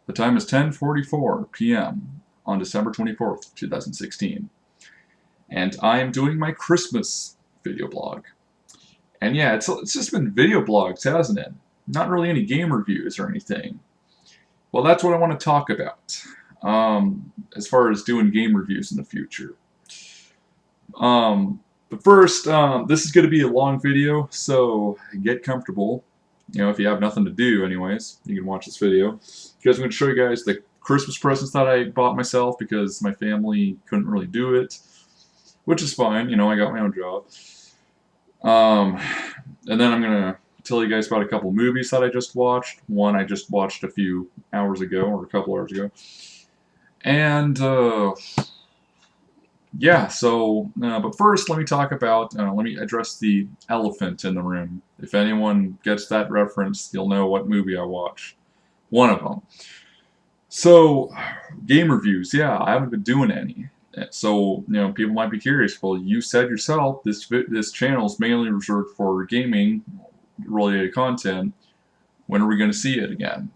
The time is 10:44 p.m. on December 24th, 2016. And I am doing my Christmas video blog. And yeah, it's just been video blogs, hasn't it? Not really any game reviews or anything. Well, that's what I want to talk about as far as doing game reviews in the future. But first, this is going to be a long video, so get comfortable. You know, if you have nothing to do anyways, you can watch this video. Because I'm going to show you guys the Christmas presents that I bought myself because my family couldn't really do it, which is fine. You know, I got my own job. And then I'm going to tell you guys about a couple movies that I just watched. One I just watched a few hours ago, or a couple hours ago. And, yeah, so, but first let me talk about, let me address the elephant in the room. If anyone gets that reference, you'll know what movie I watched. One of them. So, game reviews, yeah, I haven't been doing any. So, you know, people might be curious, well, you said yourself, this channel is mainly reserved for gaming related content. When are we going to see it again?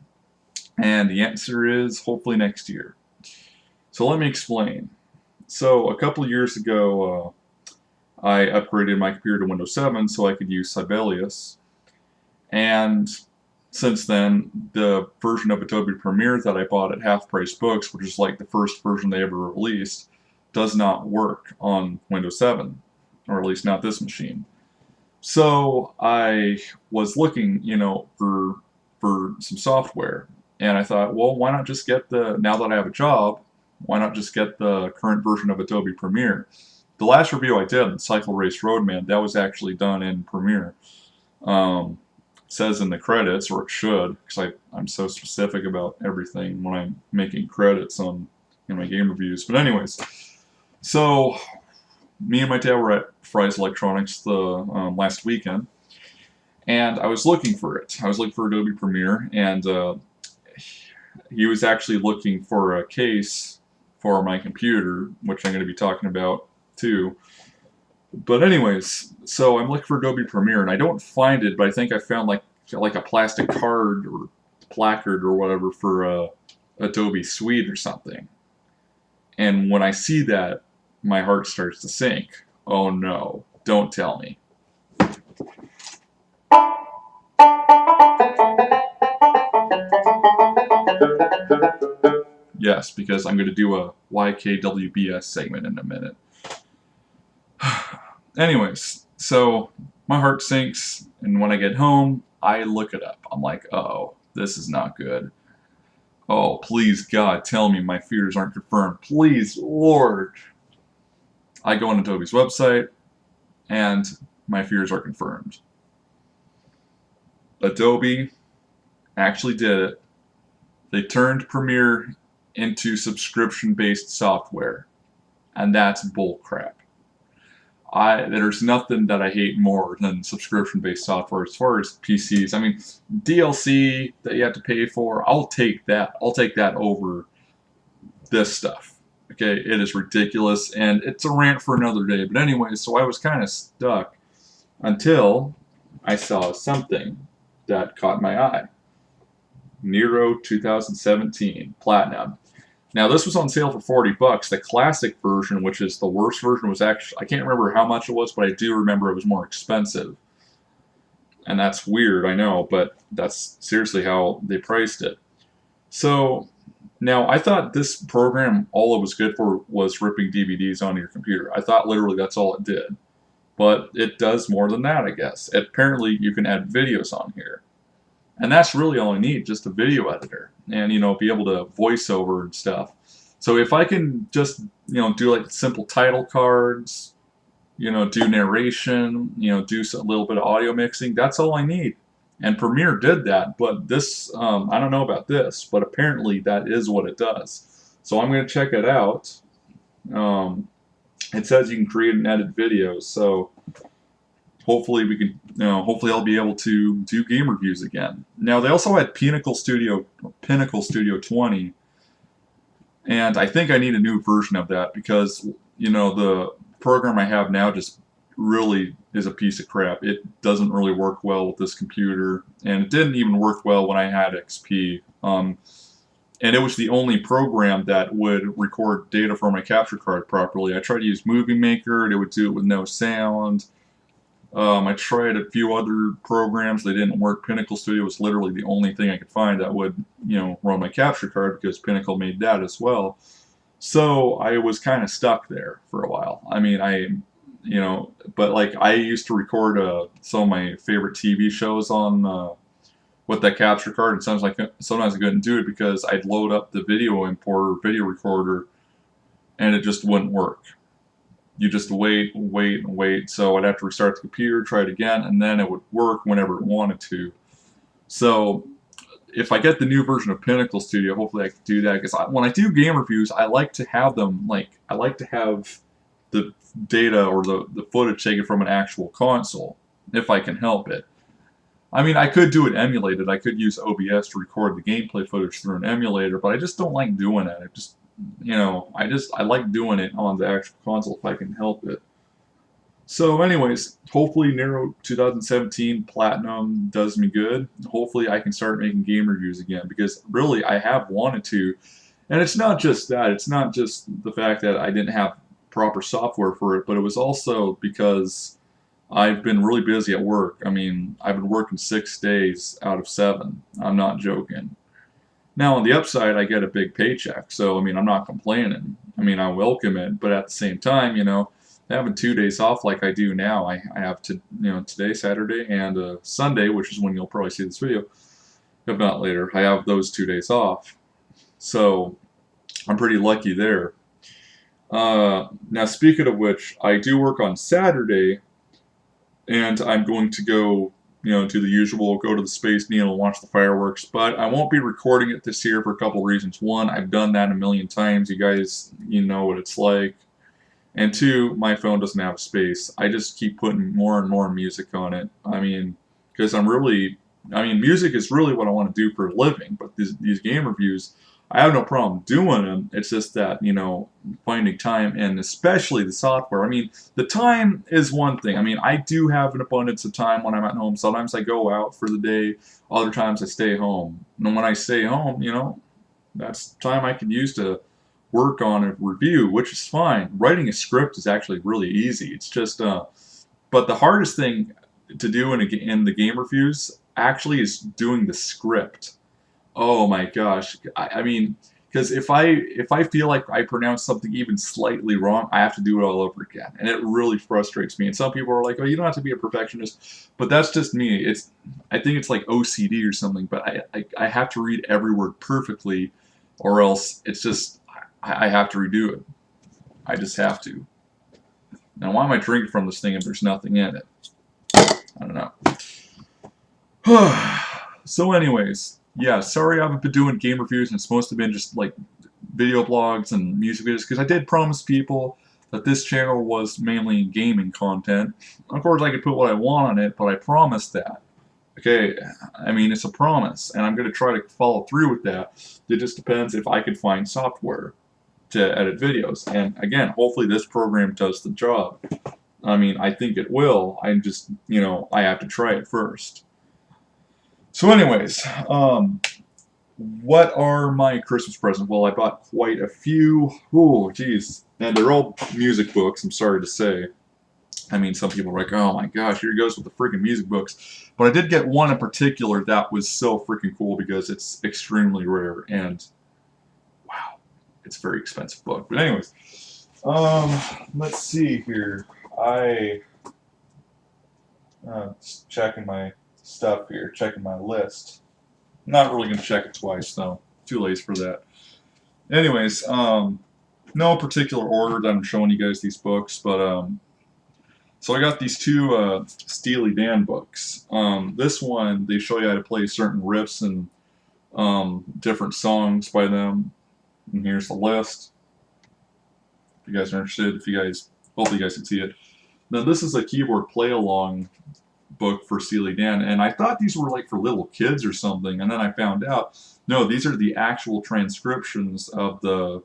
And the answer is hopefully next year. So let me explain. So a couple of years ago, I upgraded my computer to Windows 7 so I could use Sibelius. And since then, the version of Adobe Premiere that I bought at Half Price Books, which is like the first version they ever released, does not work on Windows 7, or at least not this machine. So I was looking, you know, for some software, and I thought, well, why not just get now that I have a job, why not just get the current version of Adobe Premiere? The last review I did, Cycle Race Roadman, that was actually done in Premiere. Says in the credits, or it should, because I'm so specific about everything when I'm making credits in my game reviews. But anyways, so me and my dad were at Fry's Electronics the last weekend, and I was looking for it. I was looking for Adobe Premiere, and he was actually looking for a case for my computer, which I'm going to be talking about too. But anyways, so I'm looking for Adobe Premiere, and I don't find it, but I think I found like a plastic card or placard or whatever for Adobe Suite or something. And when I see that, my heart starts to sink. Oh no, don't tell me. Yes, because I'm going to do a YKWBS segment in a minute. Anyways, so my heart sinks, and when I get home, I look it up. I'm like, oh, this is not good. Oh, please, God, tell me my fears aren't confirmed. Please, Lord. I go on Adobe's website, and my fears are confirmed. Adobe actually did it. They turned Premiere into subscription-based software, and that's bullcrap. There's nothing that I hate more than subscription-based software as far as PCs. I mean, DLC that you have to pay for, I'll take that. I'll take that over this stuff. Okay, it is ridiculous, and it's a rant for another day. But anyway, so I was kind of stuck until I saw something that caught my eye. Nero 2017 Platinum. Now this was on sale for $40. The classic version, which is the worst version, was actually, I can't remember how much it was, but I do remember it was more expensive. And that's weird, I know, but that's seriously how they priced it. So now I thought this program, all it was good for was ripping DVDs onto your computer. I thought literally that's all it did. But it does more than that, I guess. Apparently you can add videos on here. And that's really all I need, just a video editor. And, you know, be able to voice over and stuff. So if I can just, you know, do like simple title cards, you know, do narration, you know, do a little bit of audio mixing, that's all I need. And Premiere did that, but this, I don't know about this, but apparently that is what it does. So I'm going to check it out. It says you can create and edit videos, so hopefully we can, you know, hopefully I'll be able to do game reviews again. Now they also had Pinnacle Studio 20, and I think I need a new version of that because, you know, the program I have now just really is a piece of crap. It doesn't really work well with this computer, and it didn't even work well when I had XP. and it was the only program that would record data from my capture card properly. I tried to use Movie Maker, and it would do it with no sound. I tried a few other programs, they didn't work. Pinnacle Studio was literally the only thing I could find that would, run my capture card, because Pinnacle made that as well. So I was kind of stuck there for a while. I mean, but like I used to record some of my favorite TV shows on with that capture card, and sometimes I couldn't do it because I'd load up the video importer, video recorder, and it just wouldn't work. You just wait and wait and wait. So I'd have to restart the computer, try it again, and then it would work whenever it wanted to. So if I get the new version of Pinnacle Studio, hopefully I can do that. Because when I do game reviews, I like to have them, I like to have the data or the footage taken from an actual console, if I can help it. I mean, I could do it emulated. I could use OBS to record the gameplay footage through an emulator, but I just don't like doing it. I like doing it on the actual console if I can help it. So anyways, hopefully Nero 2017 Platinum does me good. Hopefully I can start making game reviews again, because really I have wanted to. And it's not just that. It's not just the fact that I didn't have proper software for it, but it was also because I've been really busy at work. I mean, I've been working 6 days out of 7. I'm not joking. Now, on the upside, I get a big paycheck, so, I mean, I'm not complaining. I mean, I welcome it, but at the same time, having 2 days off like I do now, I have today, Saturday, and Sunday, which is when you'll probably see this video, if not later, I have those 2 days off. So, I'm pretty lucky there. Now, speaking of which, I do work on Saturday, and I'm going to go to the usual, go to the Space Needle and watch the fireworks, but I won't be recording it this year for a couple reasons. One, I've done that a million times. You guys, know what it's like. And two, my phone doesn't have space. I just keep putting more and more music on it. I mean, because music is really what I want to do for a living, but these game reviews, I have no problem doing them. It's just that, finding time, and especially the software. I mean, the time is one thing. I mean, I do have an abundance of time when I'm at home. Sometimes I go out for the day. Other times I stay home. And when I stay home, that's time I can use to work on a review, which is fine. Writing a script is actually really easy. It's just, but the hardest thing to do in the game reviews actually is doing the script. Oh my gosh. I mean, because if I feel like I pronounce something even slightly wrong, I have to do it all over again, and it really frustrates me. And some people are like, "Oh, you don't have to be a perfectionist," but that's just me. I think it's like OCD or something. But I have to read every word perfectly, or else it's just I have to redo it. I just have to. Now, why am I drinking from this thing if there's nothing in it? I don't know. So, anyways. Yeah, sorry I haven't been doing game reviews, and it's supposed to have been just like video blogs and music videos, because I did promise people that this channel was mainly gaming content. Of course, I could put what I want on it, but I promised that. Okay, I mean, it's a promise, and I'm going to try to follow through with that. It just depends if I could find software to edit videos. And again, hopefully this program does the job. I mean, I think it will. I just, I have to try it first. So anyways, what are my Christmas presents? Well, I bought quite a few. Oh, geez. And they're all music books, I'm sorry to say. I mean, some people are like, oh my gosh, here he goes with the freaking music books. But I did get one in particular that was so freaking cool because it's extremely rare. And, wow, it's a very expensive book. But anyways, let's see here. Just checking my stuff here, checking my list. Not really going to check it twice, though. Too late for that. Anyways, no particular order that I'm showing you guys these books, but so I got these two Steely Dan books. This one, they show you how to play certain riffs and different songs by them. And here's the list. If you guys are interested, hopefully you guys can see it. Now this is a keyboard play-along book for Steely Dan, and I thought these were like for little kids or something, and then I found out, no, these are the actual transcriptions of the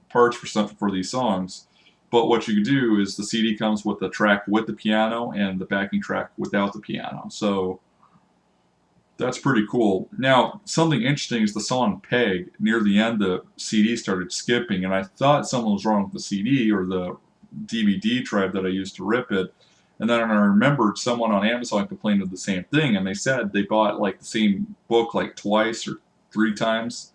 parts for these songs. But what you do is the CD comes with the track with the piano and the backing track without the piano. So That's pretty cool. Now, something interesting is the song Peg. Near the end, the CD started skipping, and I thought something was wrong with the CD or the DVD drive that I used to rip it. And then I remembered someone on Amazon complained of the same thing, and they said they bought like the same book like twice or three times,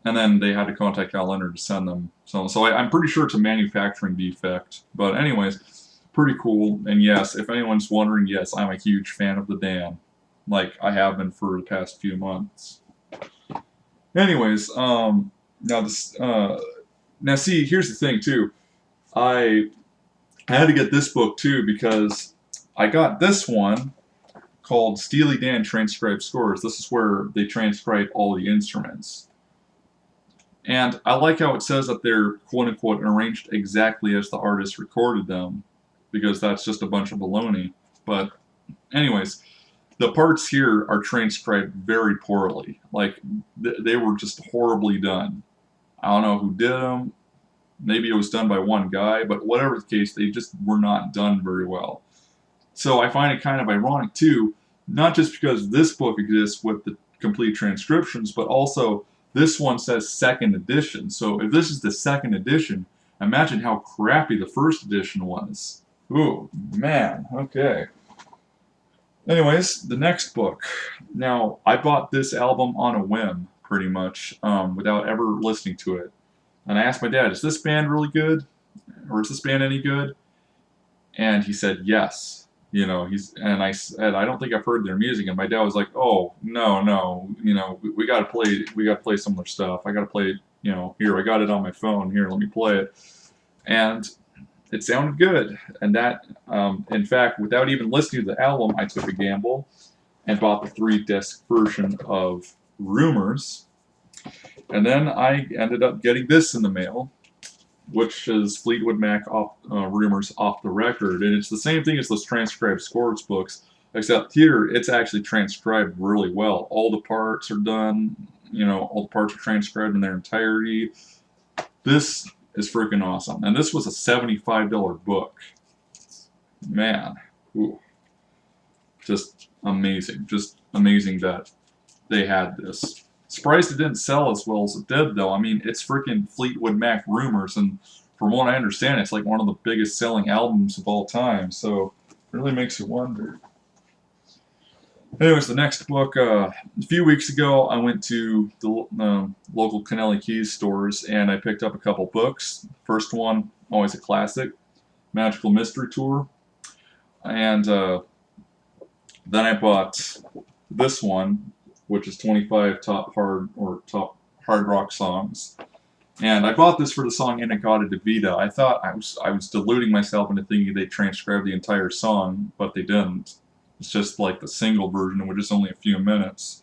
and then they had to contact Cal Leonard to send them. So I'm pretty sure it's a manufacturing defect. But anyways, pretty cool. And yes, if anyone's wondering, yes, I'm a huge fan of the Dan, like I have been for the past few months. Anyways, now this, now see, here's the thing too. I had to get this book too because I got this one called Steely Dan Transcribed Scores. This is where they transcribe all the instruments. And I like how it says that they're quote-unquote arranged exactly as the artist recorded them, because that's just a bunch of baloney. But anyways, the parts here are transcribed very poorly. Like, they were just horribly done. I don't know who did them. Maybe it was done by one guy, but whatever the case, they just were not done very well. So I find it kind of ironic too, not just because this book exists with the complete transcriptions, but also this one says second edition. So if this is the second edition, imagine how crappy the first edition was. Ooh, man, okay. Anyways, the next book. Now, I bought this album on a whim, pretty much, without ever listening to it. And I asked my dad, is this band really good? Or is this band any good? And he said, yes. You know, and I said, I don't think I've heard their music. And my dad was like, oh, no, you know, we gotta play some of their stuff. I gotta play it, you know, here, I got it on my phone, here, let me play it. And it sounded good. And that, in fact, without even listening to the album, I took a gamble and bought the 3-disc version of Rumors. And then I ended up getting this in the mail, which is Fleetwood Mac Rumors Off the Record. And it's the same thing as those transcribed scores books, except here it's actually transcribed really well. All the parts are done, you know, all the parts are transcribed in their entirety. This is freaking awesome. And this was a $75 book. Man, ooh. Just amazing. Just amazing that they had this. Surprised it didn't sell as well as it did, though. I mean, it's freaking Fleetwood Mac Rumors, and from what I understand, it's like one of the biggest selling albums of all time, so it really makes you wonder. Anyways, the next book, a few weeks ago, I went to the local Canelli Keys stores, and I picked up a couple books. First one, always a classic, Magical Mystery Tour, and then I bought this one, which is 25 top hard rock songs. And I bought this for the song In-A-Gadda-Da-Vida. I thought I was deluding myself into thinking they transcribed the entire song, but they didn't. It's just like the single version, which is only a few minutes.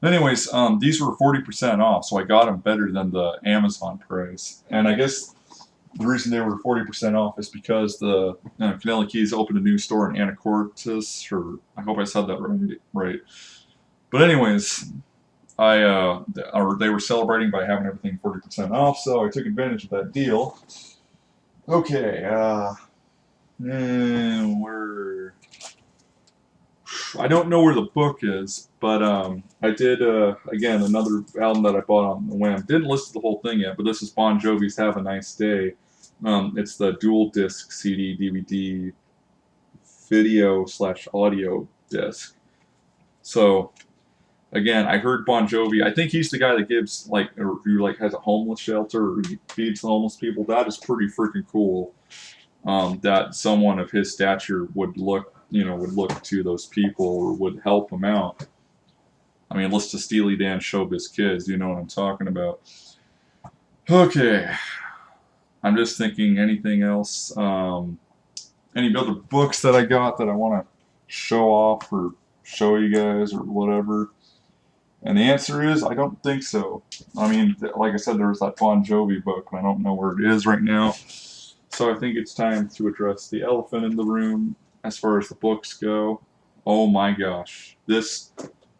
Anyways, these were 40% off, so I got them better than the Amazon price. And I guess the reason they were 40% off is because the Canelli Keys opened a new store in Anacortes, or I hope I said that right. But anyways, they were celebrating by having everything 40% off, so I took advantage of that deal. Okay, I don't know where the book is, but I did, again, another album that I bought on the whim. Didn't listen to the whole thing yet, but this is Bon Jovi's Have a Nice Day. It's the dual disc CD, DVD, video/audio disc. So, again, I heard Bon Jovi. I think he's the guy that gives, like, or who, like, has a homeless shelter, or he feeds homeless people. That is pretty freaking cool. That someone of his stature would look to those people or would help them out. I mean, listen to Steely Dan Showbiz Kids. You know what I'm talking about. Okay. I'm just thinking anything else. Any other books that I got that I want to show off or show you guys or whatever? And the answer is, I don't think so. I mean, like I said, there was that Bon Jovi book, and I don't know where it is right now. So I think it's time to address the elephant in the room as far as the books go. Oh my gosh. This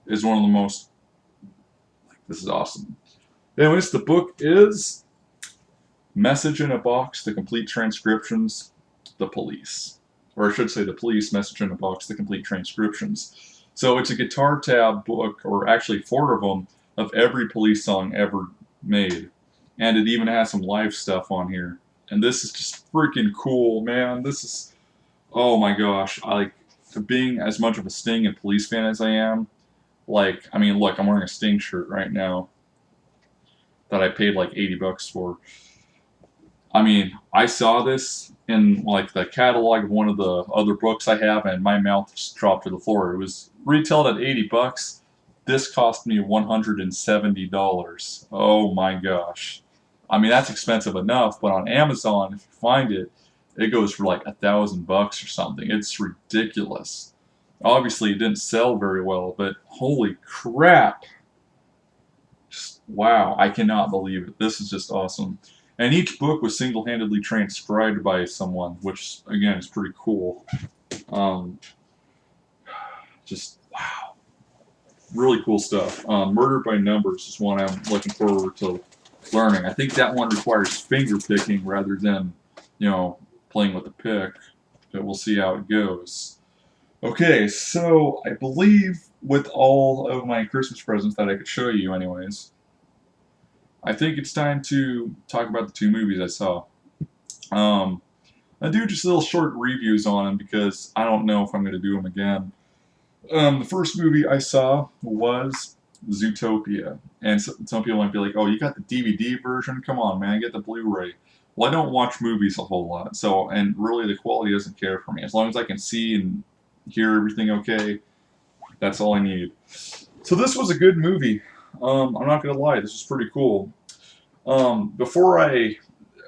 is one of the most... This is awesome. Anyways, the book is Message in a Box, The Complete Transcriptions, The Police. Or I should say The Police, Message in a Box, The Complete Transcriptions. So it's a guitar tab book, or actually 4 of them, of every Police song ever made. And it even has some live stuff on here. And this is just freaking cool, man. This is, oh my gosh. I like, being as much of a Sting and Police fan as I am, like, I mean, look, I'm wearing a Sting shirt right now that I paid like 80 bucks for. I mean, I saw this in like the catalog of one of the other books I have, and my mouth just dropped to the floor. It was retailed at 80 bucks. This cost me $170. Oh my gosh. I mean, that's expensive enough, but on Amazon, if you find it, it goes for like $1,000 or something. It's ridiculous. Obviously, it didn't sell very well, but holy crap. Just, wow, I cannot believe it. This is just awesome. And each book was single-handedly transcribed by someone, which, again, is pretty cool. Just, wow. Really cool stuff. Murder by Numbers is one I'm looking forward to learning. I think that one requires finger picking rather than, you know, playing with a pick. But we'll see how it goes. Okay, so I believe with all of my Christmas presents that I could show you anyways, I think it's time to talk about the 2 movies I saw. I do just little short reviews on them because I don't know if I'm going to do them again. The first movie I saw was Zootopia. And some people might be like, oh, you got the DVD version? Come on, man, get the Blu-ray. Well, I don't watch movies a whole lot, so, and really the quality doesn't care for me. As long as I can see and hear everything okay, that's all I need. So this was a good movie. I'm not going to lie, this was pretty cool. Before I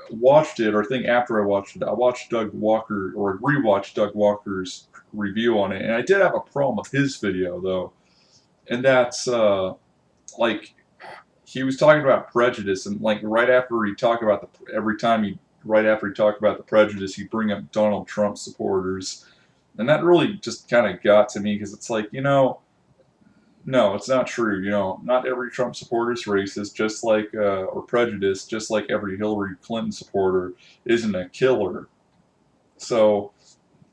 watched it, or I think after I watched Doug Walker, or rewatched Doug Walker's review on it, and I did have a problem with his video, though. And that's, like, he was talking about prejudice, and, like, right after he talked about right after he talked about the prejudice, he'd bring up Donald Trump supporters. And that really just kind of got to me, because it's like, you know, no, it's not true. You know, not every Trump supporter is racist, just like, or prejudiced, just like every Hillary Clinton supporter isn't a killer. So,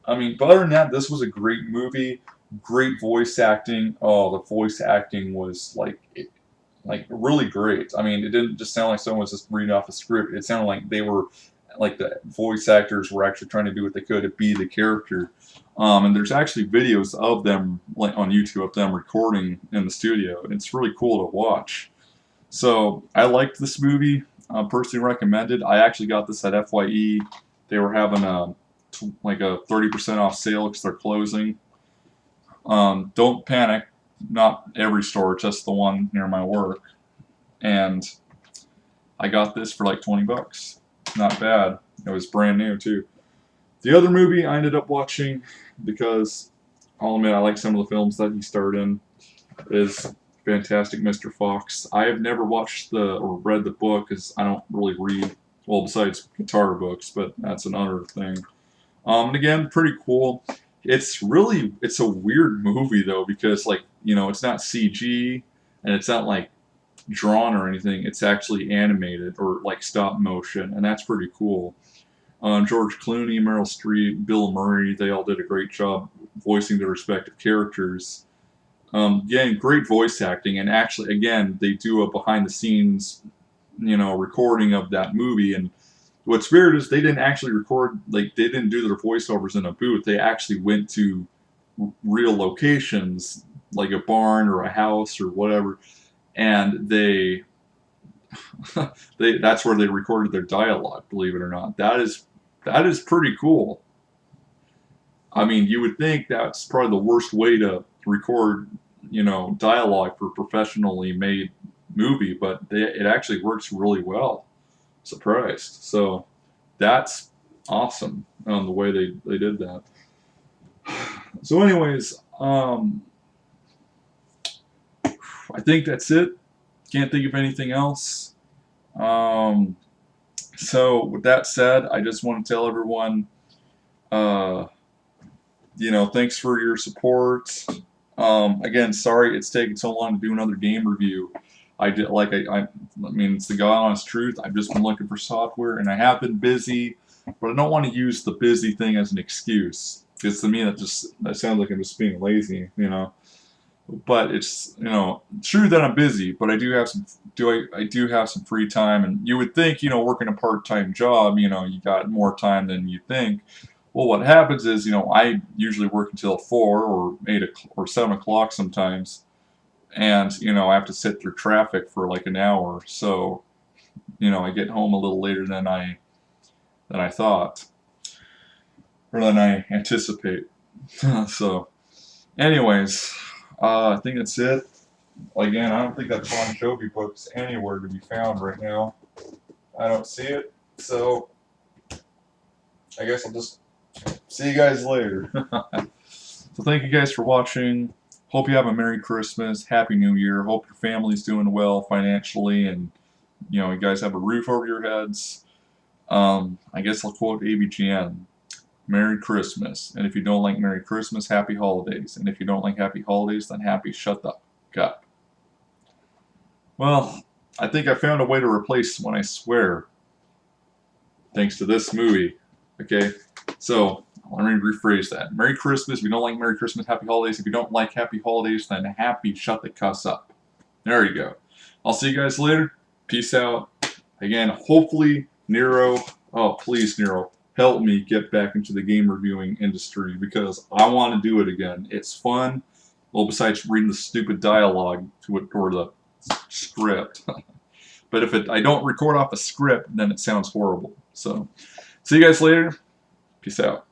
I mean, but other than that, this was a great movie, great voice acting. Oh, the voice acting was like really great. I mean, it didn't just sound like someone was just reading off a script. It sounded like they were, like the voice actors were actually trying to do what they could to be the character. And there's actually videos of them, like on YouTube, of them recording in the studio. It's really cool to watch. So I liked this movie. Personally recommended. I actually got this at FYE. They were having like a 30% off sale because they're closing. Don't panic. Not every store, just the one near my work. And I got this for like 20 bucks. Not bad. It was brand new too. The other movie I ended up watching, because I'll admit I like some of the films that he starred in, is Fantastic Mr. Fox. I have never watched or read the book, because I don't really read, well, besides guitar books, but that's another thing. And again, pretty cool. It's a weird movie though, because, like, you know, it's not CG, and it's not like drawn or anything. It's actually animated, or like stop motion, and that's pretty cool. George Clooney, Meryl Streep, Bill Murray, they all did a great job voicing their respective characters. Again, great voice acting, and actually, again, they do a behind-the-scenes, you know, recording of that movie. And what's weird is they didn't actually record, like, they didn't do their voiceovers in a booth. They actually went to real locations, like a barn or a house or whatever, and that's where they recorded their dialogue, believe it or not. That is pretty cool. I mean, you would think that's probably the worst way to record, you know, dialogue for a professionally made movie, but it actually works really well. Surprised. So that's awesome on the way they did that. So anyways, I think that's it. Can't think of anything else. So with that said, I just want to tell everyone, you know, thanks for your support. Again, sorry it's taken so long to do another game review. I mean, it's the God honest truth. I've just been looking for software, and I have been busy, but I don't want to use the busy thing as an excuse. Because to me, that sounds like I'm just being lazy, you know. But it's, you know, true that I'm busy, but I do have some I do have some free time, and you would think, you know, working a part-time job, you know, you got more time than you think. Well, what happens is, you know, I usually work until 4 or 8 or 7 o'clock sometimes, and you know, I have to sit through traffic for like an hour, so you know, I get home a little later than I thought, or than I anticipate. So, anyways, I think that's it. Again, I don't think that Bon Jovi book's anywhere to be found right now. I don't see it, so I guess I'll just see you guys later. So thank you guys for watching. Hope you have a Merry Christmas, Happy New Year. Hope your family's doing well financially, and you know, you guys have a roof over your heads. I guess I'll quote ABGN. Merry Christmas. And if you don't like Merry Christmas, Happy Holidays. And if you don't like Happy Holidays, then happy shut the fuck up. Well, I think I found a way to replace when I swear. Thanks to this movie. Okay? So, let me rephrase that. Merry Christmas. If you don't like Merry Christmas, Happy Holidays. If you don't like Happy Holidays, then happy shut the cuss up. There you go. I'll see you guys later. Peace out. Again, hopefully, Nero. Oh, please, Nero. Help me get back into the game reviewing industry because I want to do it again. It's fun. Well, besides reading the stupid dialogue to it or the script. But if I don't record off a script, then it sounds horrible. So, see you guys later. Peace out.